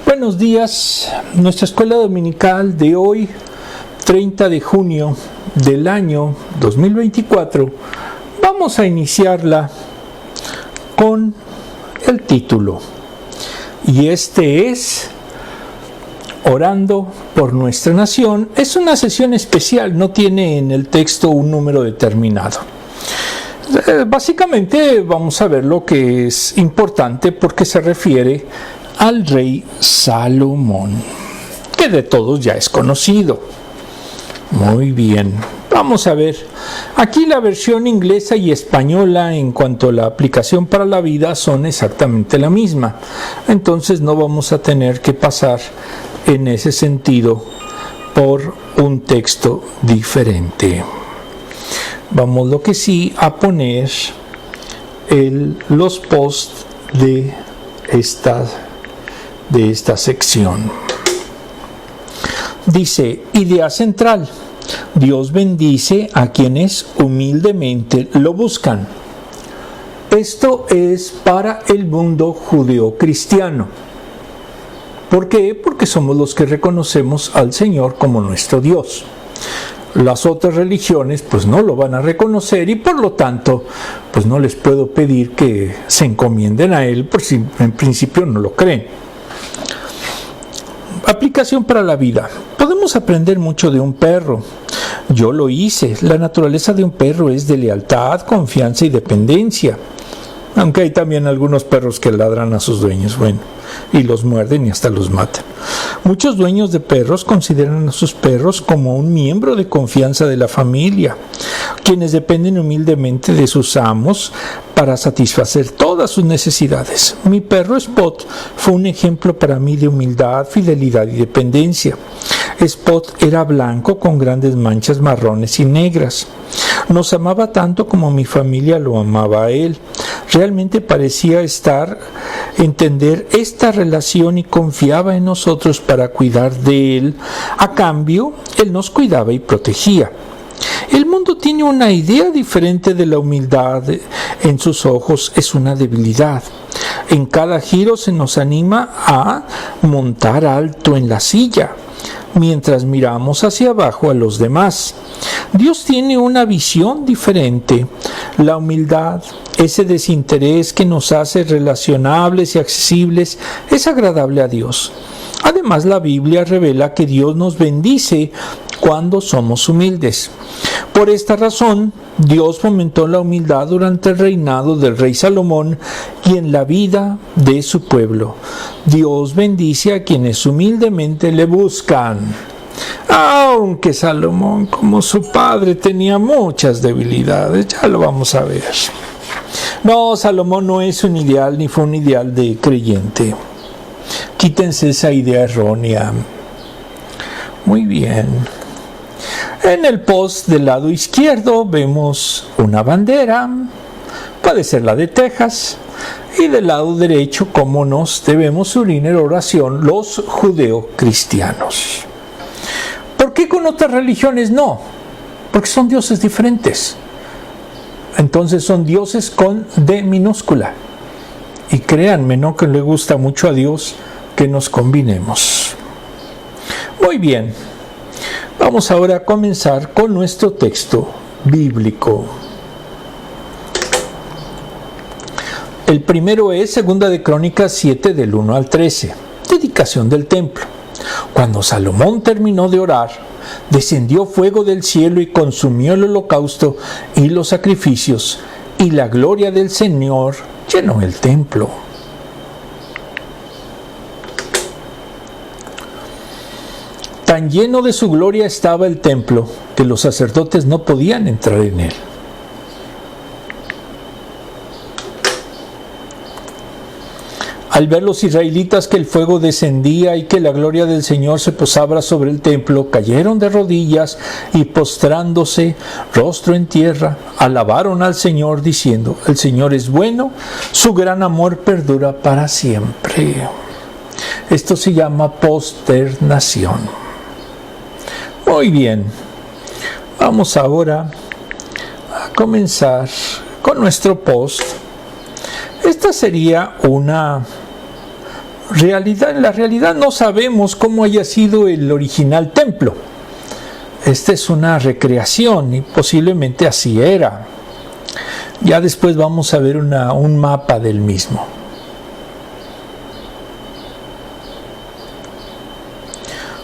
Buenos días. Nuestra escuela dominical de hoy, 30 de junio del año 2024, vamos a iniciarla con el título. Y este es Orando por nuestra nación. Es una sesión especial, no tiene en el texto un número determinado. Básicamente vamos a ver lo que es importante porque se refiere al rey Salomón, que de todos ya es conocido. Muy bien, vamos a ver. Aquí la versión inglesa y española en cuanto a la aplicación para la vida son exactamente la misma. Entonces no vamos a tener que pasar en ese sentido por un texto diferente. Vamos lo que sí a poner los posts de esta sección. Dice, idea central: Dios bendice a quienes humildemente lo buscan. Esto es para el mundo judeo-cristiano. ¿Por qué? Porque somos los que reconocemos al Señor como nuestro Dios. Las otras religiones pues no lo van a reconocer y por lo tanto pues no les puedo pedir que se encomienden a Él por si en principio no lo creen. Aplicación para la vida. Podemos aprender mucho de un perro. Yo lo hice. La naturaleza de un perro es de lealtad, confianza y dependencia. Aunque hay también algunos perros que ladran a sus dueños, y los muerden y hasta los matan. Muchos dueños de perros consideran a sus perros como un miembro de confianza de la familia, quienes dependen humildemente de sus amos para satisfacer todas sus necesidades. Mi perro Spot fue un ejemplo para mí de humildad, fidelidad y dependencia. Spot era blanco con grandes manchas marrones y negras. Nos amaba tanto como mi familia lo amaba a él. Realmente parecía entender esta relación y confiaba en nosotros para cuidar de él. A cambio, él nos cuidaba y protegía. El mundo tiene una idea diferente de la humildad. En sus ojos es una debilidad. En cada giro se nos anima a montar alto en la silla, mientras miramos hacia abajo a los demás. Dios tiene una visión diferente. La humildad, ese desinterés que nos hace relacionables y accesibles, es agradable a Dios. Además, la Biblia revela que Dios nos bendice cuando somos humildes. Por esta razón, Dios fomentó la humildad durante el reinado del rey Salomón y en la vida de su pueblo. Dios bendice a quienes humildemente le buscan. Aunque Salomón, como su padre, tenía muchas debilidades, ya lo vamos a ver. No, Salomón no es un ideal ni fue un ideal de creyente. Quítense esa idea errónea. Muy bien. En el post del lado izquierdo vemos una bandera, puede ser la de Texas, y del lado derecho cómo nos debemos unir en oración los judeocristianos. ¿Por qué con otras religiones no? Porque son dioses diferentes. Entonces son dioses con D minúscula. Y créanme, ¿no?, que le gusta mucho a Dios que nos combinemos. Muy bien. Vamos ahora a comenzar con nuestro texto bíblico. El primero es 2 de Crónicas 7 del 1 al 13. Dedicación del templo. Cuando Salomón terminó de orar, descendió fuego del cielo y consumió el holocausto y los sacrificios, y la gloria del Señor llenó el templo. Tan lleno de su gloria estaba el templo que los sacerdotes no podían entrar en él. Al ver los israelitas que el fuego descendía y que la gloria del Señor se posaba sobre el templo, cayeron de rodillas y postrándose, rostro en tierra, alabaron al Señor diciendo: el Señor es bueno, su gran amor perdura para siempre. Esto se llama posternación. Muy bien, vamos ahora a comenzar con nuestro post. Esta sería una En la realidad no sabemos cómo haya sido el original templo. Esta es una recreación y posiblemente así era. Ya después vamos a ver un mapa del mismo.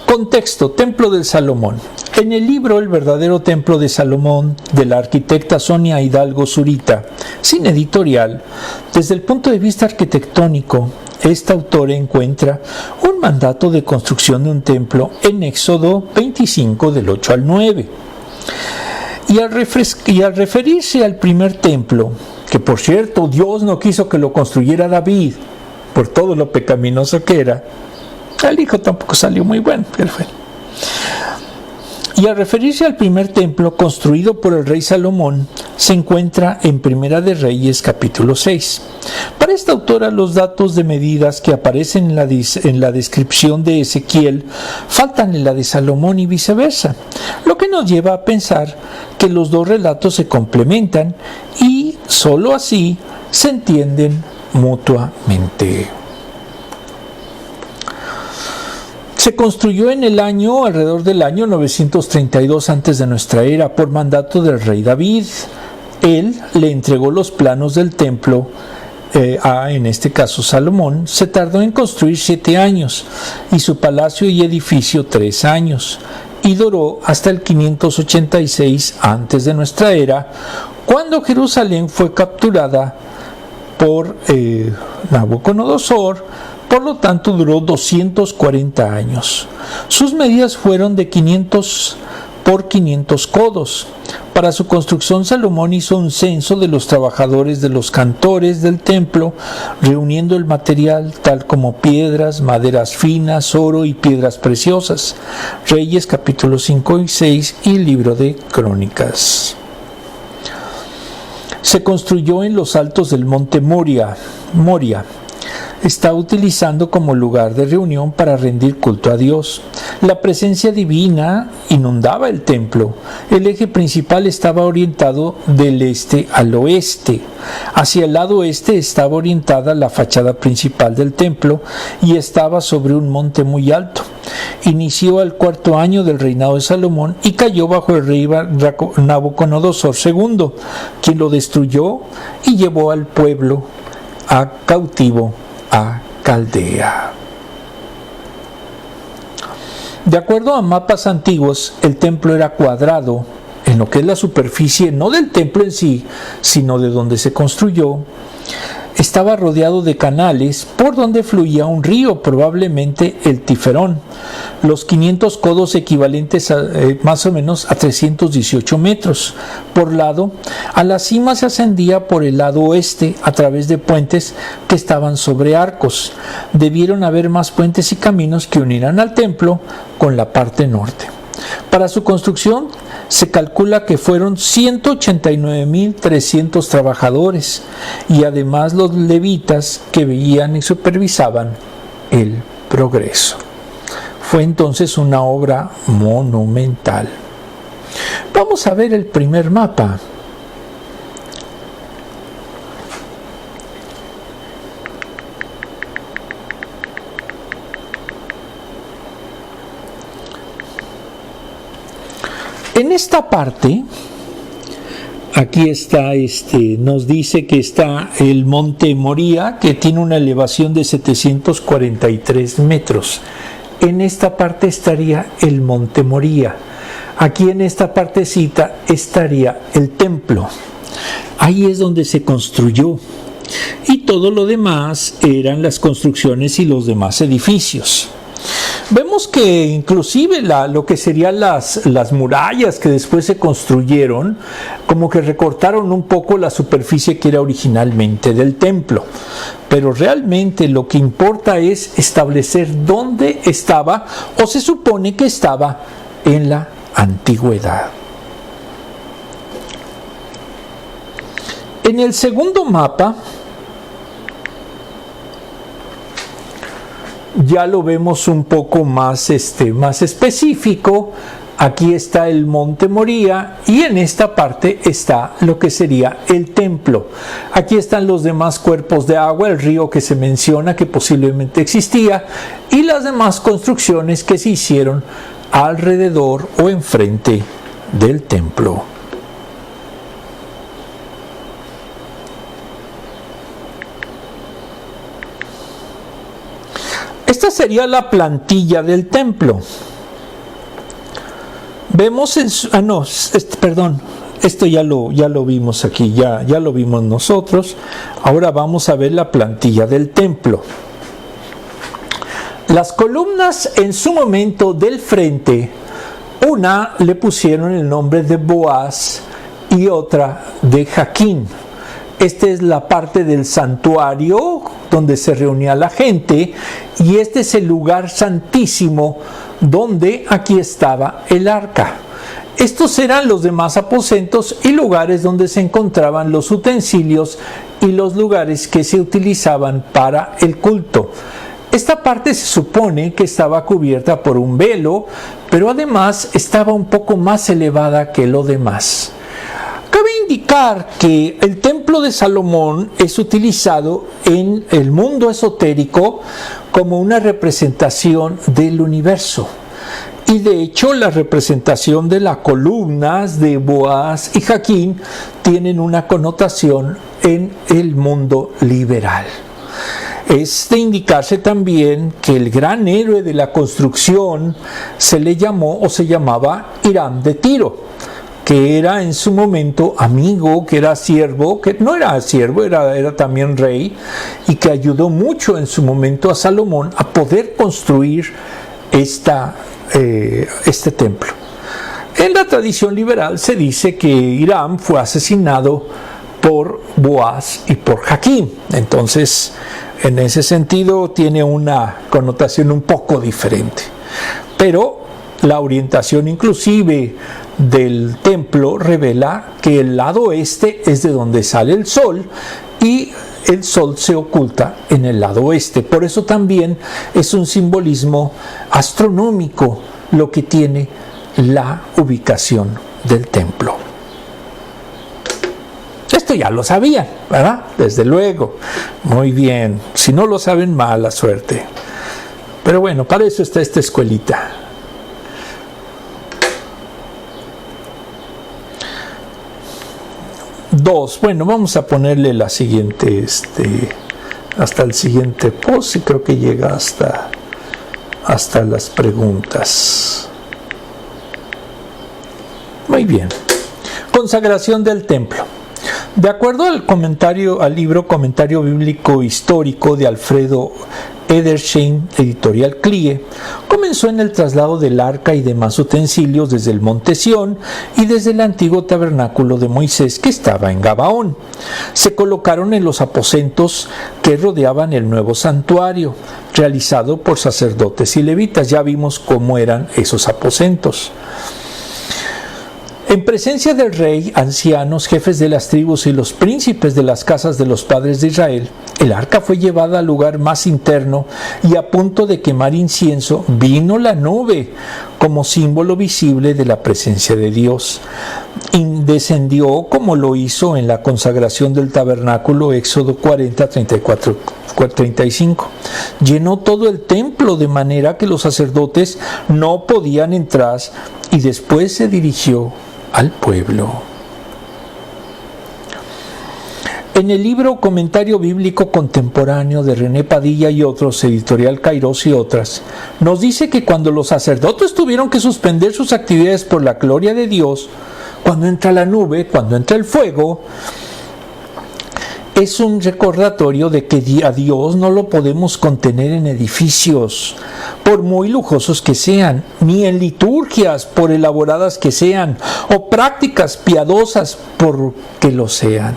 Contexto: Templo de Salomón. En el libro El verdadero templo de Salomón, de la arquitecta Sonia Hidalgo Zurita, sin editorial, desde el punto de vista arquitectónico, esta autora encuentra un mandato de construcción de un templo en Éxodo 25 del 8 al 9. Y al referirse al primer templo, que por cierto Dios no quiso que lo construyera David, por todo lo pecaminoso que era, el hijo tampoco salió muy bueno, pero bueno. Y al referirse al primer templo construido por el rey Salomón, se encuentra en Primera de Reyes capítulo 6. Para esta autora, los datos de medidas que aparecen en la descripción de Ezequiel faltan en la de Salomón y viceversa, lo que nos lleva a pensar que los dos relatos se complementan y sólo así se entienden mutuamente. Se construyó alrededor del año 932 antes de nuestra era por mandato del rey David. Él le entregó los planos del templo en este caso Salomón. Se tardó en construir 7 años y su palacio y edificio 3 años, y duró hasta el 586 antes de nuestra era, cuando Jerusalén fue capturada por Nabucodonosor. Por lo tanto, duró 240 años. Sus medidas fueron de 500 por 500 codos. Para su construcción, Salomón hizo un censo de los trabajadores de los cantores del templo, reuniendo el material tal como piedras, maderas finas, oro y piedras preciosas. Reyes capítulos 5 y 6 y libro de Crónicas. Se construyó en los altos del monte Moria. Está utilizando como lugar de reunión para rendir culto a Dios. La presencia divina inundaba el templo. El eje principal estaba orientado del este al oeste. Hacia el lado oeste estaba orientada la fachada principal del templo y estaba sobre un monte muy alto. Inició el 4º año del reinado de Salomón y cayó bajo el rey Nabucodonosor II, quien lo destruyó y llevó al pueblo cautivo a Caldea. De acuerdo a mapas antiguos, el templo era cuadrado en lo que es la superficie, no del templo en sí, sino de donde se construyó. Estaba rodeado de canales por donde fluía un río, probablemente el Tiferón. Los 500 codos equivalentes a más o menos a 318 metros por lado. A la cima se ascendía por el lado oeste a través de puentes que estaban sobre arcos. Debieron haber más puentes y caminos que unieran al templo con la parte norte. Para su construcción se calcula que fueron 189.300 trabajadores y además los levitas que veían y supervisaban el progreso. Fue entonces una obra monumental. Vamos a ver el primer mapa. En esta parte, aquí está, nos dice que está el monte Moría, que tiene una elevación de 743 metros. En esta parte estaría el monte Moría. Aquí en esta partecita estaría el templo. Ahí es donde se construyó. Y todo lo demás eran las construcciones y los demás edificios. Vemos que inclusive lo que serían las murallas que después se construyeron, como que recortaron un poco la superficie que era originalmente del templo. Pero realmente lo que importa es establecer dónde estaba, o se supone que estaba en la antigüedad. En el segundo mapa ya lo vemos un poco más específico. Aquí está el monte Moría y en esta parte está lo que sería el templo. Aquí están los demás cuerpos de agua, el río que se menciona que posiblemente existía y las demás construcciones que se hicieron alrededor o enfrente del templo. Esta sería la plantilla del templo. Vemos esto ya lo vimos aquí, ya lo vimos nosotros. Ahora vamos a ver la plantilla del templo. Las columnas en su momento del frente, una le pusieron el nombre de Boaz y otra de Jaquín. Esta es la parte del santuario donde se reunía la gente y este es el lugar santísimo donde aquí estaba el arca. Estos eran los demás aposentos y lugares donde se encontraban los utensilios y los lugares que se utilizaban para el culto. Esta parte se supone que estaba cubierta por un velo, pero además estaba un poco más elevada que lo demás. Cabe indicar que el templo de Salomón es utilizado en el mundo esotérico como una representación del universo. Y de hecho la representación de las columnas de Boaz y Jaquín tienen una connotación en el mundo liberal. Es de indicarse también que el gran héroe de la construcción se le llamó o se llamaba Hiram de Tiro, que era en su momento amigo, que era siervo, que no era siervo, era también rey, y que ayudó mucho en su momento a Salomón a poder construir este templo. En la tradición liberal se dice que Hiram fue asesinado por Boaz y por Jaquín. Entonces, en ese sentido tiene una connotación un poco diferente. Pero la orientación inclusive del templo revela que el lado este es de donde sale el sol y el sol se oculta en el lado oeste. Por eso también es un simbolismo astronómico lo que tiene la ubicación del templo. Esto ya lo sabían, ¿verdad? Desde luego. Muy bien. Si no lo saben, mala suerte. Pero bueno, para eso está esta escuelita. Dos. Bueno, vamos a ponerle la siguiente, hasta el siguiente post, y creo que llega hasta las preguntas. Muy bien. Consagración del templo. De acuerdo al libro Comentario Bíblico Histórico de Alfredo Edersheim, editorial CLIE, comenzó en el traslado del arca y demás utensilios desde el monte Sión y desde el antiguo tabernáculo de Moisés que estaba en Gabaón. Se colocaron en los aposentos que rodeaban el nuevo santuario, realizado por sacerdotes y levitas. Ya vimos cómo eran esos aposentos. En presencia del rey, ancianos, jefes de las tribus y los príncipes de las casas de los padres de Israel, el arca fue llevada al lugar más interno y a punto de quemar incienso, vino la nube como símbolo visible de la presencia de Dios. Y descendió como lo hizo en la consagración del tabernáculo, Éxodo 40, 34, 35. Llenó todo el templo de manera que los sacerdotes no podían entrar y después se dirigió al pueblo. En el libro Comentario Bíblico Contemporáneo de René Padilla y otros, editorial Kairos y otras, nos dice que cuando los sacerdotes tuvieron que suspender sus actividades por la gloria de Dios, cuando entra la nube, cuando entra el fuego, es un recordatorio de que a Dios no lo podemos contener en edificios, por muy lujosos que sean, ni en liturgias, por elaboradas que sean, o prácticas piadosas, por que lo sean,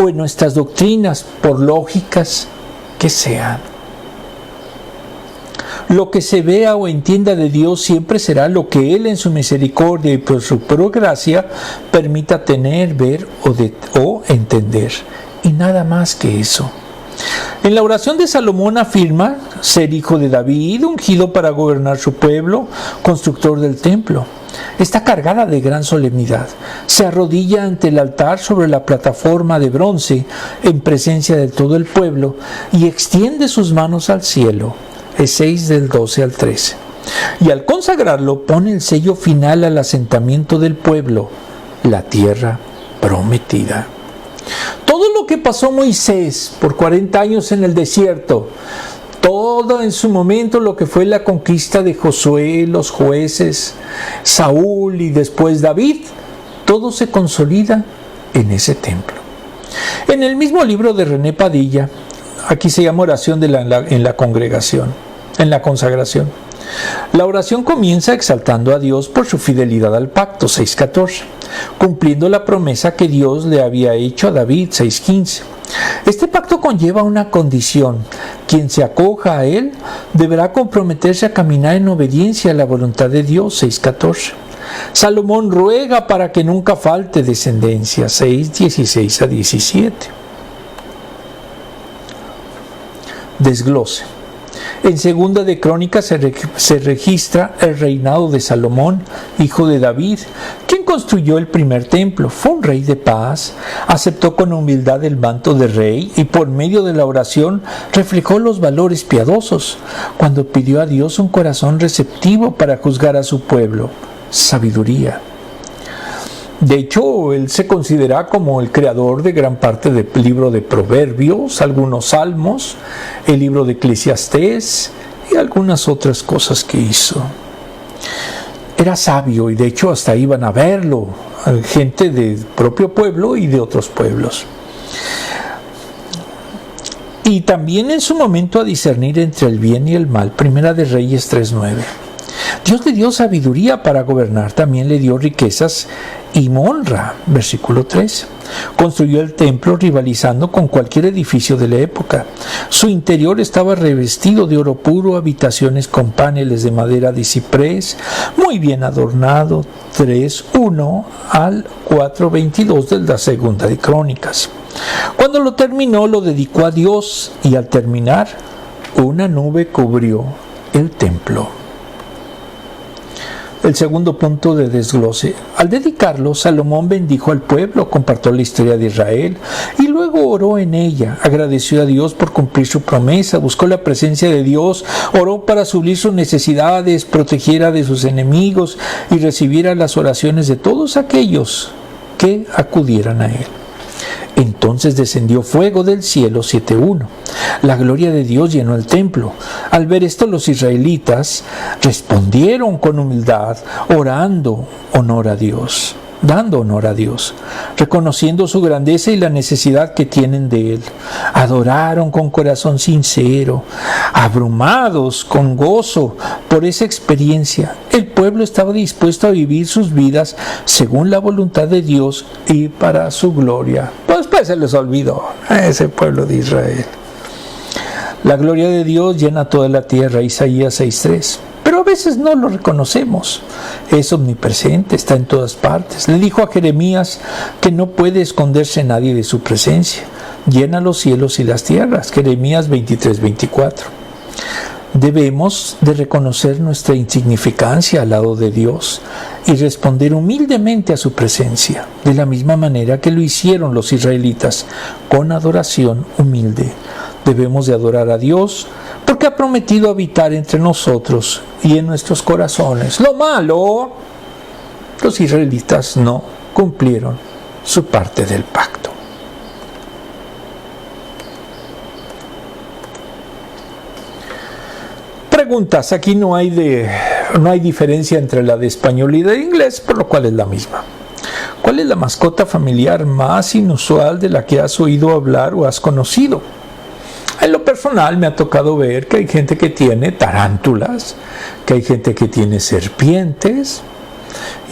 o en nuestras doctrinas, por lógicas que sean. Lo que se vea o entienda de Dios siempre será lo que Él en su misericordia y por su gracia permita tener, ver o entender. Y nada más que eso. En la oración de Salomón afirma ser hijo de David, ungido para gobernar su pueblo, constructor del templo. está cargada de gran solemnidad. Se arrodilla ante el altar sobre la plataforma de bronce en presencia de todo el pueblo y extiende sus manos al cielo. Es 6 del 12 al 13. Y al consagrarlo pone el sello final al asentamiento del pueblo, la tierra prometida. Todo lo que pasó Moisés por 40 años en el desierto, todo en su momento lo que fue la conquista de Josué, los jueces, Saúl y después David, todo se consolida en ese templo. En el mismo libro de René Padilla, aquí se llama oración en la congregación, en la consagración. La oración comienza exaltando a Dios por su fidelidad al pacto, 6.14, cumpliendo la promesa que Dios le había hecho a David, 6.15. Este pacto conlleva una condición: quien se acoja a él deberá comprometerse a caminar en obediencia a la voluntad de Dios, 6.14. Salomón ruega para que nunca falte descendencia, 6.16 a 17. Desglose. En Segunda de Crónicas se registra el reinado de Salomón, hijo de David, quien construyó el primer templo. Fue un rey de paz, aceptó con humildad el manto de rey y por medio de la oración reflejó los valores piadosos, cuando pidió a Dios un corazón receptivo para juzgar a su pueblo, sabiduría. De hecho, él se considera como el creador de gran parte del libro de Proverbios, algunos salmos, el libro de Eclesiastés y algunas otras cosas que hizo. Era sabio y de hecho hasta iban a verlo gente del propio pueblo y de otros pueblos. Y también en su momento a discernir entre el bien y el mal, Primera de Reyes 3.9. Dios le dio sabiduría para gobernar, también le dio riquezas y honra, versículo 3. Construyó el templo rivalizando con cualquier edificio de la época. Su interior estaba revestido de oro puro, habitaciones con paneles de madera de ciprés, muy bien adornado, 3.1 al 4.22 de la Segunda de Crónicas. Cuando lo terminó, lo dedicó a Dios y al terminar, una nube cubrió el templo. El segundo punto de desglose. Al dedicarlo, Salomón bendijo al pueblo, compartió la historia de Israel y luego oró en ella. Agradeció a Dios por cumplir su promesa, buscó la presencia de Dios, oró para suplir sus necesidades, protegiera de sus enemigos y recibiera las oraciones de todos aquellos que acudieran a él. Entonces descendió fuego del cielo, 7.1. La gloria de Dios llenó el templo. Al ver esto, los israelitas respondieron con humildad, orando honor a Dios, dando honor a Dios, reconociendo su grandeza y la necesidad que tienen de Él. Adoraron con corazón sincero, abrumados con gozo por esa experiencia. El pueblo estaba dispuesto a vivir sus vidas según la voluntad de Dios y para su gloria. Pues se les olvidó a ese pueblo de Israel. La gloria de Dios llena toda la tierra, Isaías 6.3. Pero a veces no lo reconocemos. Es omnipresente, está en todas partes. Le dijo a Jeremías que no puede esconderse nadie de su presencia. Llena los cielos y las tierras, Jeremías 23.24. Debemos de reconocer nuestra insignificancia al lado de Dios y responder humildemente a su presencia, de la misma manera que lo hicieron los israelitas, con adoración humilde. Debemos de adorar a Dios porque ha prometido habitar entre nosotros y en nuestros corazones. Lo malo, los israelitas no cumplieron su parte del pacto. Preguntas. Aquí no hay diferencia entre la de español y de inglés, por lo cual es la misma. ¿Cuál es la mascota familiar más inusual de la que has oído hablar o has conocido? En lo personal me ha tocado ver que hay gente que tiene tarántulas, que hay gente que tiene serpientes,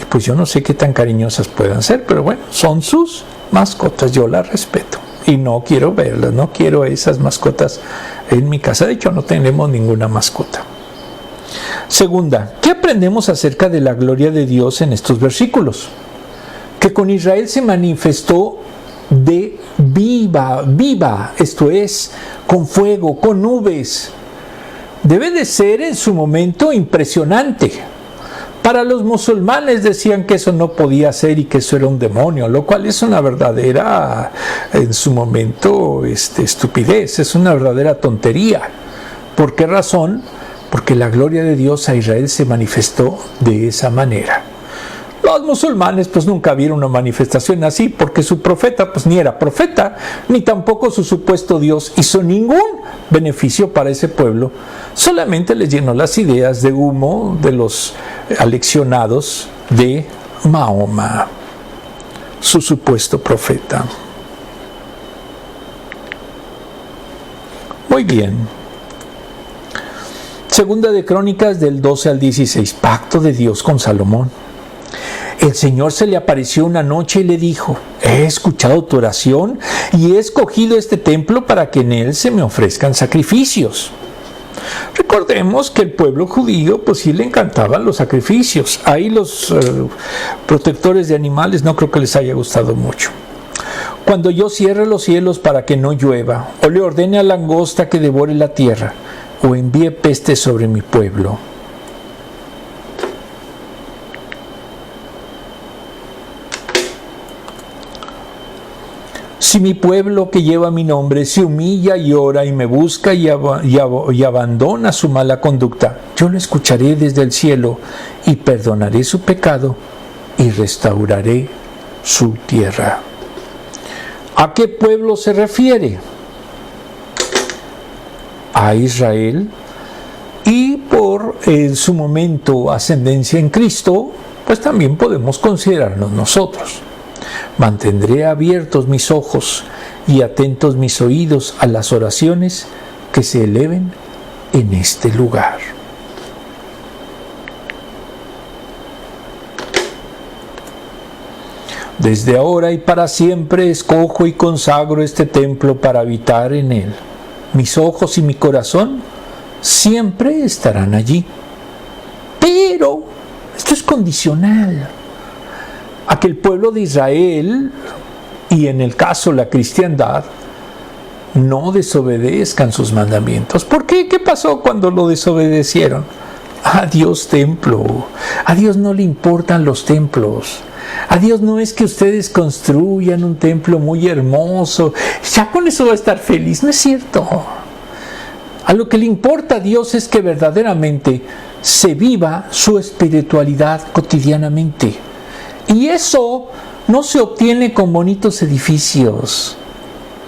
y pues yo no sé qué tan cariñosas puedan ser, pero bueno, son sus mascotas, yo las respeto y no quiero verlas, no quiero esas mascotas en mi casa. De hecho, no tenemos ninguna mascota. Segunda, ¿qué aprendemos acerca de la gloria de Dios en estos versículos? Que con Israel se manifestó de viva, esto es, con fuego, con nubes. Debe de ser en su momento impresionante, Para los musulmanes decían que eso no podía ser y que eso era un demonio, lo cual es una verdadera, en su momento, estupidez, es una verdadera tontería. ¿Por qué razón? Porque la gloria de Dios a Israel se manifestó de esa manera. Los musulmanes pues nunca vieron una manifestación así, porque su profeta pues ni era profeta, ni tampoco su supuesto Dios hizo ningún beneficio para ese pueblo, solamente les llenó las ideas de humo de los aleccionados de Mahoma, su supuesto profeta. Muy bien. Segunda de Crónicas del 12 al 16, pacto de Dios con Salomón. El Señor se le apareció una noche y le dijo: he escuchado tu oración y he escogido este templo para que en él se me ofrezcan sacrificios. Recordemos que el pueblo judío pues sí le encantaban los sacrificios. Ahí los protectores de animales no creo que les haya gustado mucho. Cuando yo cierre los cielos para que no llueva, o le ordene a la langosta que devore la tierra, o envíe peste sobre mi pueblo, si mi pueblo que lleva mi nombre se humilla y ora y me busca y abandona su mala conducta, yo lo escucharé desde el cielo y perdonaré su pecado y restauraré su tierra. ¿A qué pueblo se refiere? A Israel, y por en su momento ascendencia en Cristo, pues también podemos considerarnos nosotros. Mantendré abiertos mis ojos y atentos mis oídos a las oraciones que se eleven en este lugar. Desde ahora y para siempre escojo y consagro este templo para habitar en él. Mis ojos y mi corazón siempre estarán allí. Pero esto es condicional a que el pueblo de Israel, y en el caso la cristiandad, no desobedezcan sus mandamientos. ¿Por qué? ¿Qué pasó cuando lo desobedecieron? Adiós templo. A Dios no le importan los templos. A Dios no es que ustedes construyan un templo muy hermoso, ya con eso va a estar feliz. No es cierto. A lo que le importa a Dios es que verdaderamente se viva su espiritualidad cotidianamente. Y eso no se obtiene con bonitos edificios,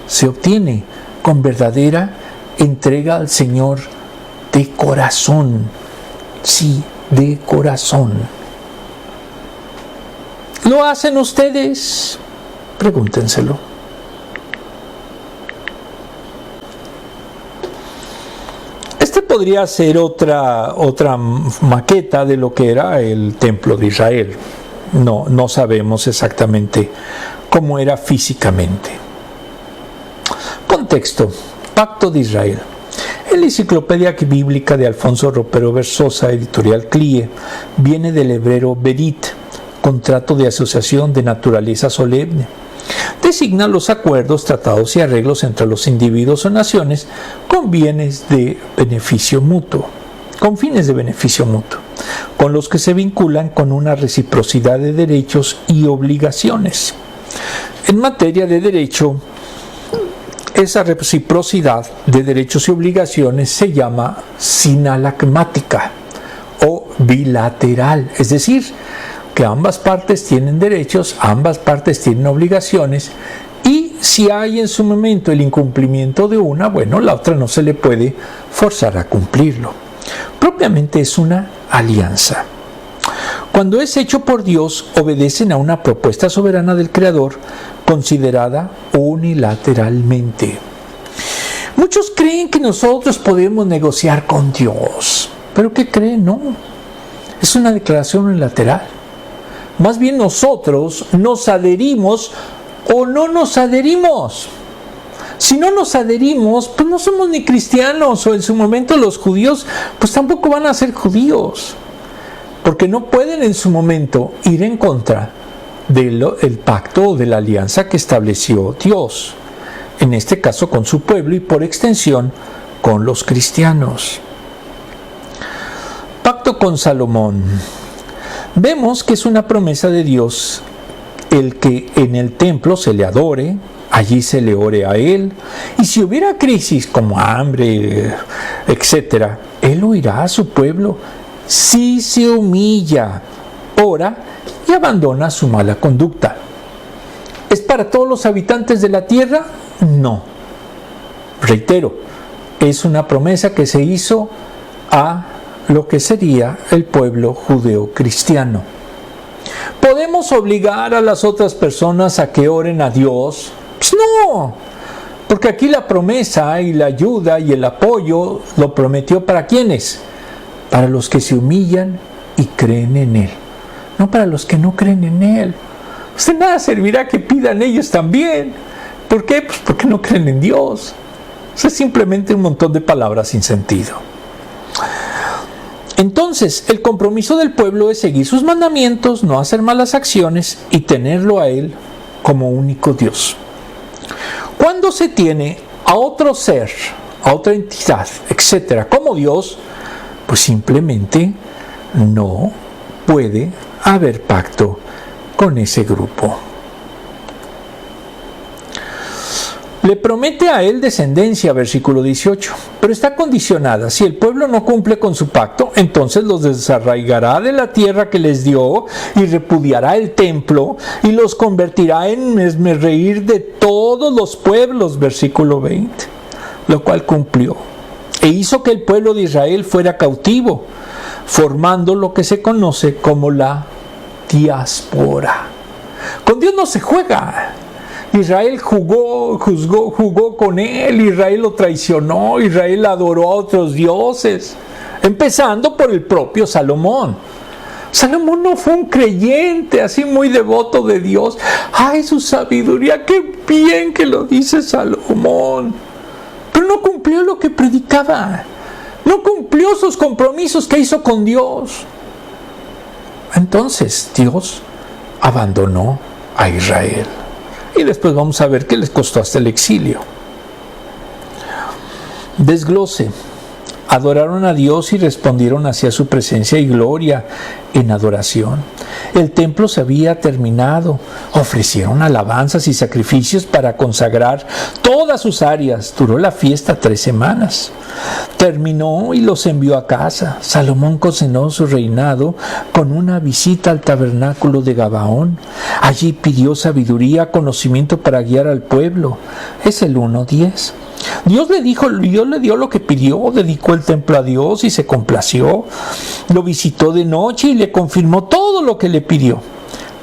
se obtiene con verdadera entrega al Señor de corazón. Sí, de corazón. ¿Lo hacen ustedes? Pregúntenselo. Este podría ser otra maqueta de lo que era el templo de Israel. No sabemos exactamente cómo era físicamente. Contexto: Pacto de Israel. En la enciclopedia bíblica de Alfonso Ropero Versosa, editorial CLIE, viene del hebreo berit, contrato de asociación de naturaleza solemne. Designa los acuerdos, tratados y arreglos entre los individuos o naciones con bienes de beneficio mutuo, con fines de beneficio mutuo, con los que se vinculan con una reciprocidad de derechos y obligaciones. En materia de derecho, esa reciprocidad de derechos y obligaciones se llama sinalagmática o bilateral, es decir, que ambas partes tienen derechos, ambas partes tienen obligaciones, y si hay en su momento el incumplimiento de una, bueno, la otra no se le puede forzar a cumplirlo. Propiamente es una alianza. Cuando es hecho por Dios, obedecen a una propuesta soberana del Creador, considerada unilateralmente. Muchos creen que nosotros podemos negociar con Dios, pero ¿qué creen? No, es una declaración unilateral. Más bien nosotros nos adherimos o no nos adherimos. Si no nos adherimos, pues no somos ni cristianos, o en su momento los judíos pues tampoco van a ser judíos, porque no pueden en su momento ir en contra del pacto o de la alianza que estableció Dios, en este caso con su pueblo y por extensión con los cristianos. Pacto con Salomón. Vemos que es una promesa de Dios el que en el templo se le adore, allí se le ore a Él, y si hubiera crisis como hambre, etc., Él oirá a su pueblo si se humilla, ora y abandona su mala conducta. ¿Es para todos los habitantes de la tierra? No. Reitero, es una promesa que se hizo a lo que sería el pueblo judeo-cristiano. ¿Podemos obligar a las otras personas a que oren a Dios? Pues no, porque aquí la promesa y la ayuda y el apoyo lo prometió ¿para quiénes? Para los que se humillan y creen en Él, no para los que no creen en Él. Pues de nada servirá que pidan ellos también. ¿Por qué? Pues porque no creen en Dios. Es simplemente un montón de palabras sin sentido. Entonces, el compromiso del pueblo es seguir sus mandamientos, no hacer malas acciones y tenerlo a Él como único Dios. Cuando se tiene a otro ser, a otra entidad, etcétera, como Dios, pues simplemente no puede haber pacto con ese grupo. Le promete a él descendencia, versículo 18, pero está condicionada. Si el pueblo no cumple con su pacto, entonces los desarraigará de la tierra que les dio y repudiará el templo y los convertirá en esmerreír de todos los pueblos, versículo 20, lo cual cumplió. E hizo que el pueblo de Israel fuera cautivo, formando lo que se conoce como la diáspora. Con Dios no se juega. Israel jugó con él, Israel lo traicionó, Israel adoró a otros dioses, empezando por el propio Salomón. Salomón no fue un creyente, así muy devoto de Dios. ¡Ay, su sabiduría! ¡Qué bien que lo dice Salomón! Pero no cumplió lo que predicaba, no cumplió sus compromisos que hizo con Dios. Entonces Dios abandonó a Israel. Y después vamos a ver qué les costó hasta el exilio. Desglose. Adoraron a Dios y respondieron hacia su presencia y gloria en adoración. El templo se había terminado. Ofrecieron alabanzas y sacrificios para consagrar todas sus áreas. Duró la fiesta 3 semanas. Terminó y los envió a casa. Salomón cocinó su reinado con una visita al tabernáculo de Gabaón. Allí pidió sabiduría, conocimiento para guiar al pueblo. Es el 1:10. Dios le dio lo que pidió, dedicó el templo a Dios y se complació. Lo visitó de noche y le confirmó todo lo que le pidió.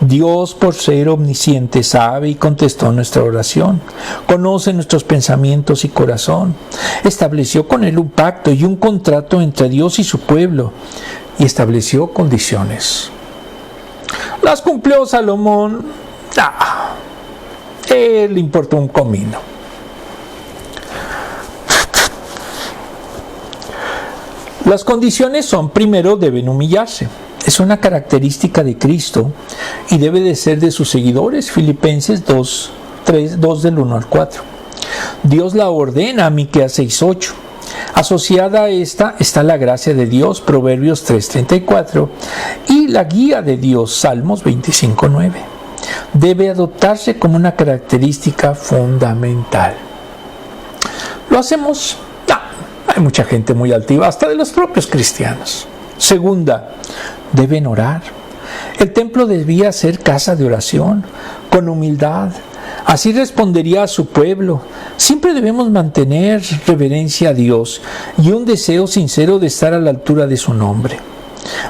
Dios, por ser omnisciente, sabe y contestó nuestra oración. Conoce nuestros pensamientos y corazón. Estableció con él un pacto y un contrato entre Dios y su pueblo y estableció condiciones. ¿Las cumplió Salomón? Él le importó un comino. Las condiciones son: primero, deben humillarse. Es una característica de Cristo y debe de ser de sus seguidores. Filipenses 2 del 1 al 4. Dios la ordena, Miqueas 6:8. Asociada a esta está la gracia de Dios, Proverbios 3:34, y la guía de Dios, Salmos 25:9. Debe adoptarse como una característica fundamental. ¿Lo hacemos? Hay mucha gente muy altiva, hasta de los propios cristianos. Segunda, deben orar. El templo debía ser casa de oración, con humildad. Así respondería a su pueblo. Siempre debemos mantener reverencia a Dios y un deseo sincero de estar a la altura de su nombre.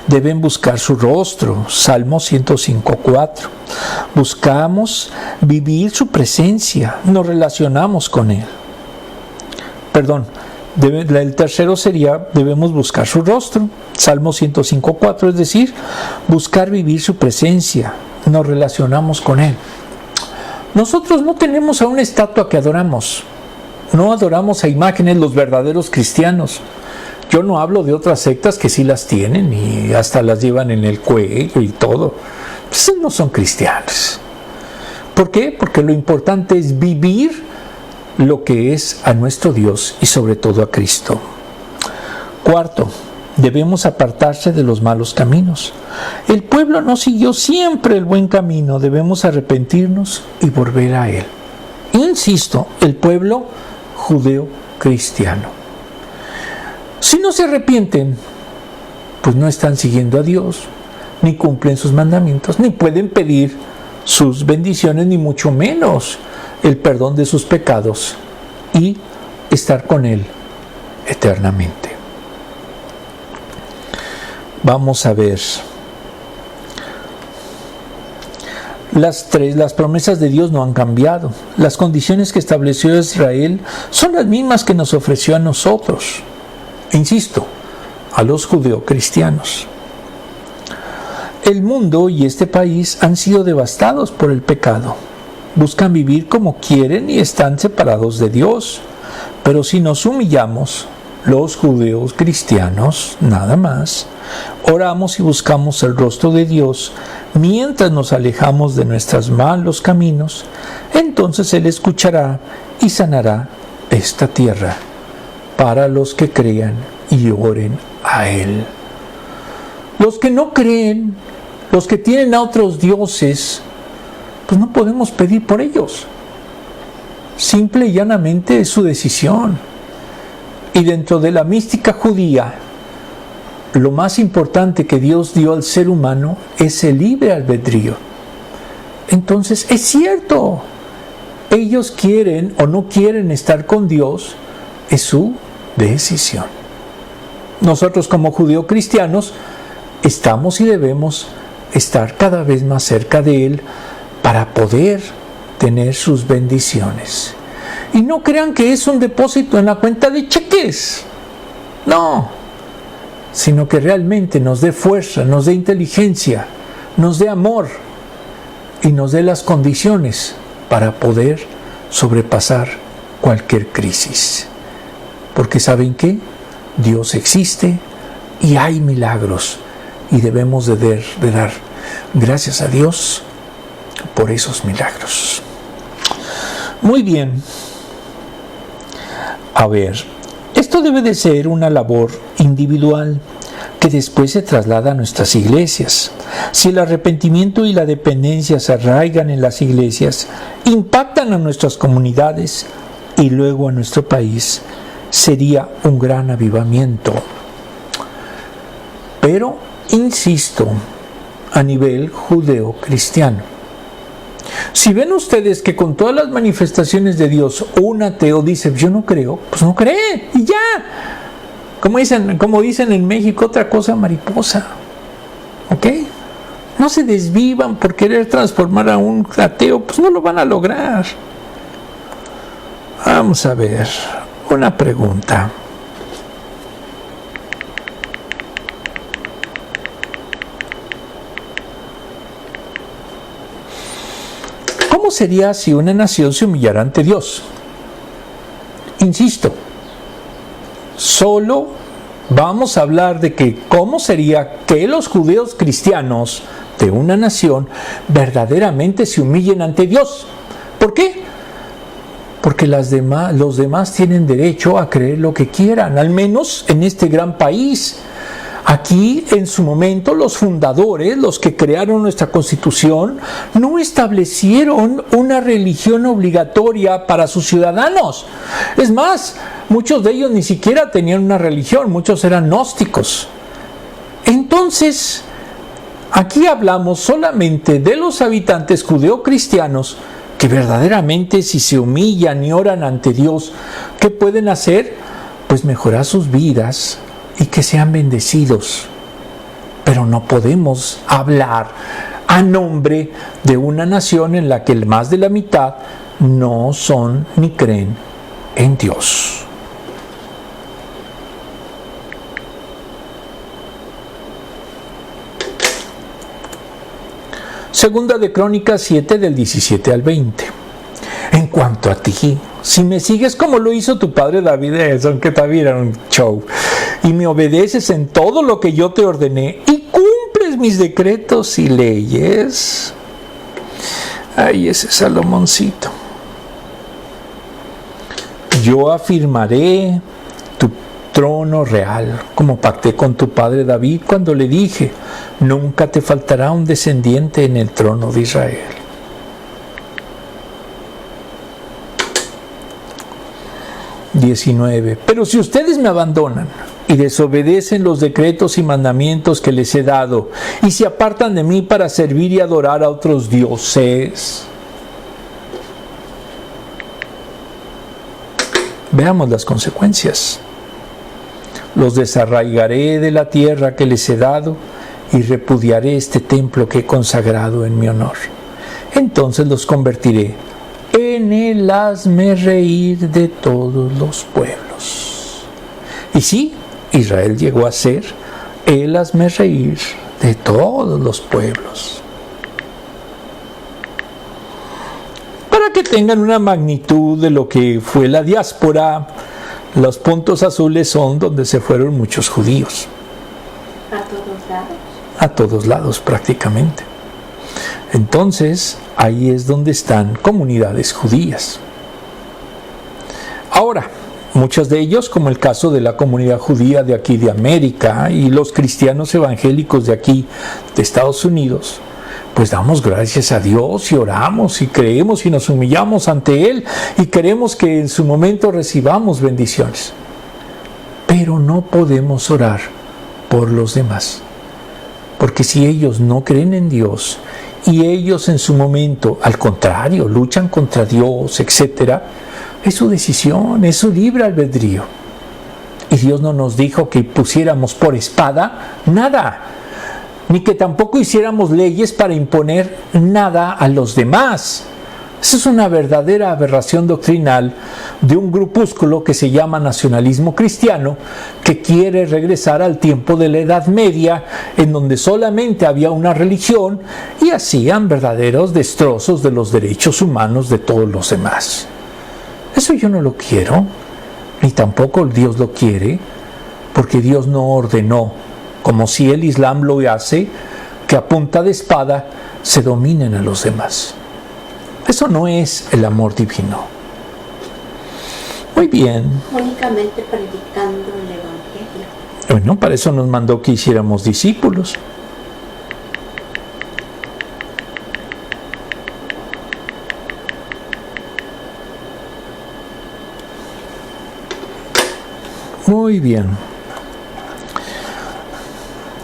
Deben buscar su rostro, Salmo 105:4. Buscamos vivir su presencia, nos relacionamos con Él. El tercero sería, debemos buscar su rostro, Salmo 105:4, es decir, buscar vivir su presencia, nos relacionamos con Él. Nosotros no tenemos a una estatua que adoramos, no adoramos a imágenes los verdaderos cristianos. Yo no hablo de otras sectas que sí las tienen y hasta las llevan en el cuello y todo. Pues no son cristianos. ¿Por qué? Porque lo importante es vivir lo que es a nuestro Dios y sobre todo a Cristo. Cuarto, Debemos apartarse de los malos caminos. El pueblo no siguió siempre el buen camino. Debemos arrepentirnos y volver a él. Insisto, el pueblo judeo-cristiano. Si no se arrepienten, pues no están siguiendo a Dios, ni cumplen sus mandamientos, ni pueden pedir sus bendiciones, ni mucho menos el perdón de sus pecados y estar con Él eternamente. Vamos a ver las promesas de Dios no han cambiado. Las condiciones que estableció Israel son las mismas que nos ofreció a nosotros. E insisto, a los judeocristianos. El mundo y este país han sido devastados por el pecado. Buscan vivir como quieren y están separados de Dios. Pero si nos humillamos, los judeos cristianos, nada más, oramos y buscamos el rostro de Dios mientras nos alejamos de nuestros malos caminos, entonces Él escuchará y sanará esta tierra para los que crean y oren a Él. Los que no creen, los que tienen a otros dioses, pues no podemos pedir por ellos. Simple y llanamente es su decisión. Y dentro de la mística judía, lo más importante que Dios dio al ser humano es el libre albedrío. Entonces, es cierto, ellos quieren o no quieren estar con Dios, es su decisión. Nosotros como judeocristianos estamos y debemos estar cada vez más cerca de Él para poder tener sus bendiciones. Y no crean que es un depósito en la cuenta de cheques. No, sino que realmente nos dé fuerza, nos dé inteligencia, nos dé amor y nos dé las condiciones para poder sobrepasar cualquier crisis. Porque ¿saben qué? Dios existe y hay milagros y debemos de dar gracias a Dios por esos milagros. Muy bien. A ver, esto debe de ser una labor individual que después se traslada a nuestras iglesias. Si el arrepentimiento y la dependencia se arraigan en las iglesias, impactan a nuestras comunidades y luego a nuestro país, sería un gran avivamiento. Pero, insisto, a nivel judeo-cristiano. Si ven ustedes que con todas las manifestaciones de Dios, un ateo dice, yo no creo, pues no cree, y ya. Como dicen en México, otra cosa mariposa. ¿Ok? No se desvivan por querer transformar a un ateo, pues no lo van a lograr. Vamos a ver, una pregunta. ¿Cómo sería si una nación se humillara ante Dios? Insisto, solo vamos a hablar de que cómo sería que los judíos cristianos de una nación verdaderamente se humillen ante Dios. ¿Por qué? Porque los demás tienen derecho a creer lo que quieran, al menos en este gran país. Aquí, en su momento, los fundadores, los que crearon nuestra Constitución, no establecieron una religión obligatoria para sus ciudadanos. Es más, muchos de ellos ni siquiera tenían una religión, muchos eran gnósticos. Entonces, aquí hablamos solamente de los habitantes judeocristianos que verdaderamente, si se humillan y oran ante Dios, ¿qué pueden hacer? Pues mejorar sus vidas y que sean bendecidos. Pero no podemos hablar a nombre de una nación en la que más de la mitad no son ni creen en Dios. Segunda de Crónicas 7 del 17 al 20. En cuanto a ti, si me sigues como lo hizo tu padre David, aunque también era un show, y me obedeces en todo lo que yo te ordené y cumples mis decretos y leyes. Ay, ese Salomoncito. Yo afirmaré trono real, como pacté con tu padre David cuando le dije, nunca te faltará un descendiente en el trono de Israel. Pero si ustedes me abandonan y desobedecen los decretos y mandamientos que les he dado, y se apartan de mí para servir y adorar a otros dioses. Veamos las consecuencias. Los desarraigaré de la tierra que les he dado y repudiaré este templo que he consagrado en mi honor. Entonces los convertiré en el hazmerreír de todos los pueblos. Y sí, Israel llegó a ser el hazmerreír de todos los pueblos. Para que tengan una magnitud de lo que fue la diáspora, los puntos azules son donde se fueron muchos judíos. ¿A todos lados? A todos lados prácticamente. Entonces, ahí es donde están comunidades judías. Ahora, muchos de ellos, como el caso de la comunidad judía de aquí de América y los cristianos evangélicos de aquí de Estados Unidos, pues damos gracias a Dios y oramos y creemos y nos humillamos ante Él y queremos que en su momento recibamos bendiciones. Pero no podemos orar por los demás, porque si ellos no creen en Dios y ellos en su momento, al contrario, luchan contra Dios, etc., es su decisión, es su libre albedrío. Y Dios no nos dijo que pusiéramos por espada nada, ni que tampoco hiciéramos leyes para imponer nada a los demás. Esa es una verdadera aberración doctrinal de un grupúsculo que se llama nacionalismo cristiano, que quiere regresar al tiempo de la Edad Media, en donde solamente había una religión y hacían verdaderos destrozos de los derechos humanos de todos los demás. Eso yo no lo quiero, ni tampoco Dios lo quiere, porque Dios no ordenó, como si el Islam lo hace, que a punta de espada se dominen a los demás. Eso no es el amor divino. Muy bien. Únicamente predicando el Evangelio. Bueno, para eso nos mandó que hiciéramos discípulos. Muy bien.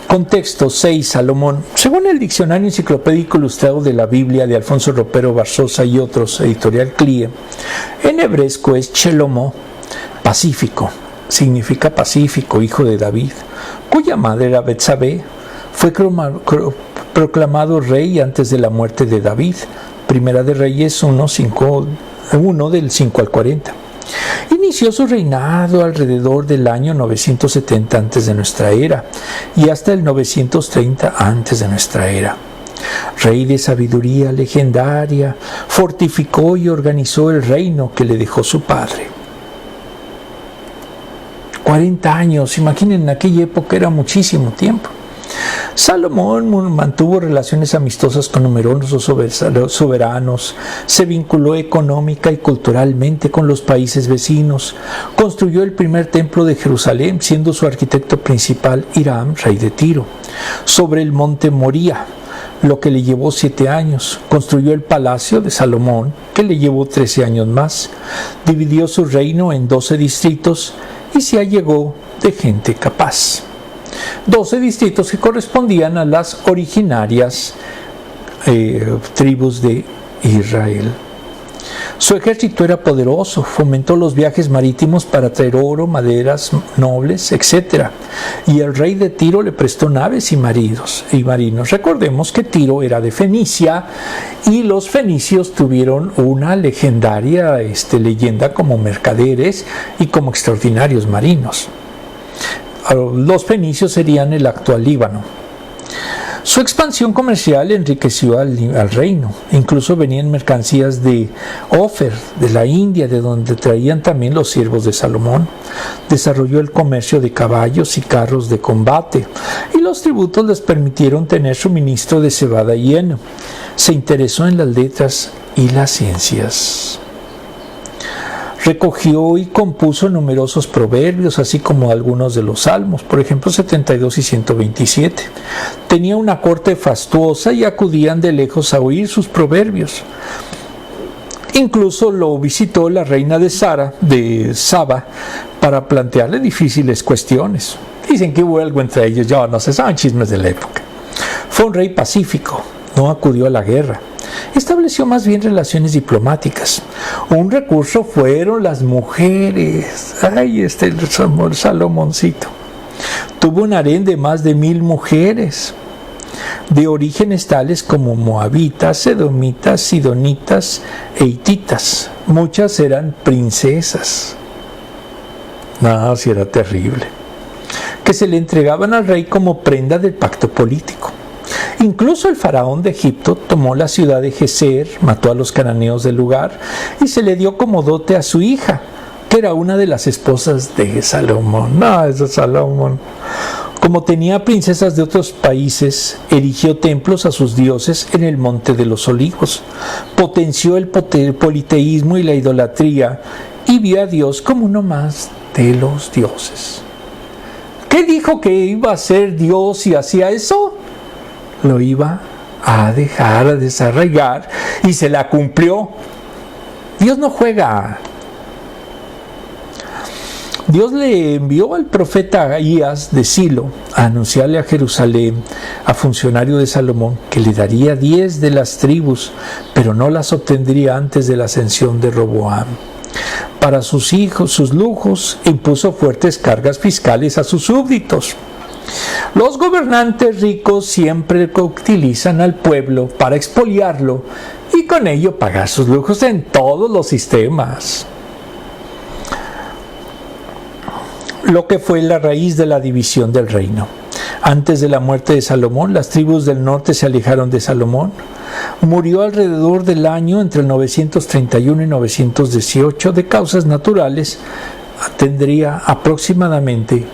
Contexto 6. Salomón. Según el Diccionario Enciclopédico Ilustrado de la Biblia de Alfonso Ropero Barzosa y otros, editorial CLIE, en hebresco es Shelomo, pacífico, significa pacífico, hijo de David, cuya madre era Betsabé, fue proclamado rey antes de la muerte de David. Primera de Reyes 1 del 5 al 40. Inició su reinado alrededor del año 970 antes de nuestra era y hasta el 930 antes de nuestra era. Rey de sabiduría legendaria, fortificó y organizó el reino que le dejó su padre. 40 años, imaginen, en aquella época era muchísimo tiempo. Salomón mantuvo relaciones amistosas con numerosos soberanos, se vinculó económica y culturalmente con los países vecinos, construyó el primer templo de Jerusalén, siendo su arquitecto principal Hiram, rey de Tiro, sobre el monte Moría, lo que le llevó 7 años. Construyó el palacio de Salomón, que le llevó 13 años más. Dividió su reino en 12 distritos y se allegó de gente capaz. 12 distritos que correspondían a las originarias tribus de Israel. Su ejército era poderoso, fomentó los viajes marítimos para traer oro, maderas nobles, etc. Y el rey de Tiro le prestó naves y marinos. Recordemos que Tiro era de Fenicia y los fenicios tuvieron una legendaria leyenda como mercaderes y como extraordinarios marinos. Los fenicios serían el actual Líbano. Su expansión comercial enriqueció al reino. Incluso venían mercancías de Ofer, de la India, de donde traían también los siervos de Salomón. Desarrolló el comercio de caballos y carros de combate, y los tributos les permitieron tener suministro de cebada y heno. Se interesó en las letras y las ciencias. Recogió y compuso numerosos proverbios, así como algunos de los salmos, por ejemplo 72 y 127. Tenía una corte fastuosa y acudían de lejos a oír sus proverbios. Incluso lo visitó la reina de Saba para plantearle difíciles cuestiones. Dicen que hubo algo entre ellos, ya no se saben, chismes de la época. Fue un rey pacífico, no acudió a la guerra. Estableció más bien relaciones diplomáticas. Un recurso fueron las mujeres. Ay, el Salomoncito. Tuvo un harén de más de 1000 mujeres, de orígenes tales como moabitas, edomitas, sidonitas e hititas. Muchas eran princesas. No, si era terrible. Que se le entregaban al rey como prenda del pacto político. Incluso el faraón de Egipto tomó la ciudad de Geser, mató a los cananeos del lugar y se le dio como dote a su hija, que era una de las esposas de Salomón. No, es Salomón. Como tenía princesas de otros países, erigió templos a sus dioses en el Monte de los Olivos, potenció el politeísmo y la idolatría y vio a Dios como uno más de los dioses. ¿Qué dijo que iba a ser Dios y hacía eso? Lo iba a dejar, a desarraigar, y se la cumplió. Dios no juega. Dios le envió al profeta Ahías de Silo a anunciarle a Jerusalén, a funcionario de Salomón, que le daría 10 de las tribus, pero no las obtendría antes de la ascensión de Roboam. Para sus hijos, sus lujos, impuso fuertes cargas fiscales a sus súbditos. Los gobernantes ricos siempre utilizan al pueblo para expoliarlo y con ello pagar sus lujos en todos los sistemas. Lo que fue la raíz de la división del reino. Antes de la muerte de Salomón, las tribus del norte se alejaron de Salomón. Murió alrededor del año entre 931 y 918 de causas naturales. Tendría aproximadamente